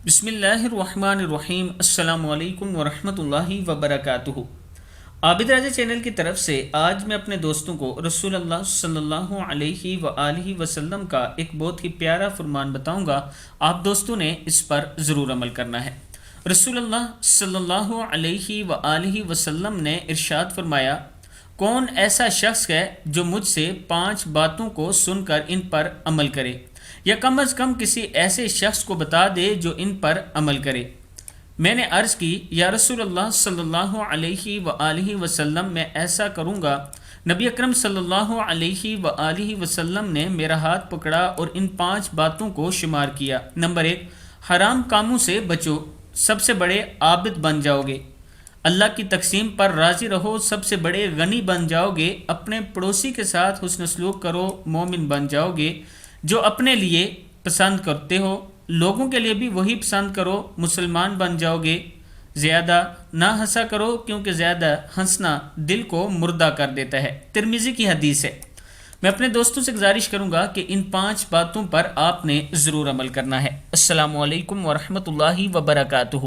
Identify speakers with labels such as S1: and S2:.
S1: بسم اللہ الرحمن الرحیم۔ السلام علیکم ورحمۃ اللہ وبرکاتہ۔ عابد راجہ چینل کی طرف سے آج میں اپنے دوستوں کو رسول اللہ صلی اللہ علیہ وآلہ وسلم کا ایک بہت ہی پیارا فرمان بتاؤں گا۔ آپ دوستوں نے اس پر ضرور عمل کرنا ہے۔ رسول اللہ صلی اللہ علیہ وآلہ وسلم نے ارشاد فرمایا، کون ایسا شخص ہے جو مجھ سے 5 باتوں کو سن کر ان پر عمل کرے، یا کم از کم کسی ایسے شخص کو بتا دے جو ان پر عمل کرے۔ میں نے عرض کی، یا رسول اللہ صلی اللہ علیہ وآلہ وسلم میں ایسا کروں گا۔ نبی اکرم صلی اللہ علیہ وآلہ وسلم نے میرا ہاتھ پکڑا اور ان 5 باتوں کو شمار کیا۔ نمبر 1، حرام کاموں سے بچو، سب سے بڑے عابد بن جاؤ گے۔ اللہ کی تقسیم پر راضی رہو، سب سے بڑے غنی بن جاؤ گے۔ اپنے پڑوسی کے ساتھ حسن سلوک کرو، مومن بن جاؤ گے۔ جو اپنے لیے پسند کرتے ہو لوگوں کے لیے بھی وہی پسند کرو، مسلمان بن جاؤ گے۔ زیادہ نہ ہنسا کرو، کیونکہ زیادہ ہنسنا دل کو مردہ کر دیتا ہے۔ ترمذی کی حدیث ہے۔ میں اپنے دوستوں سے گزارش کروں گا کہ ان 5 باتوں پر آپ نے ضرور عمل کرنا ہے۔ السلام علیکم ورحمۃ اللہ وبرکاتہ۔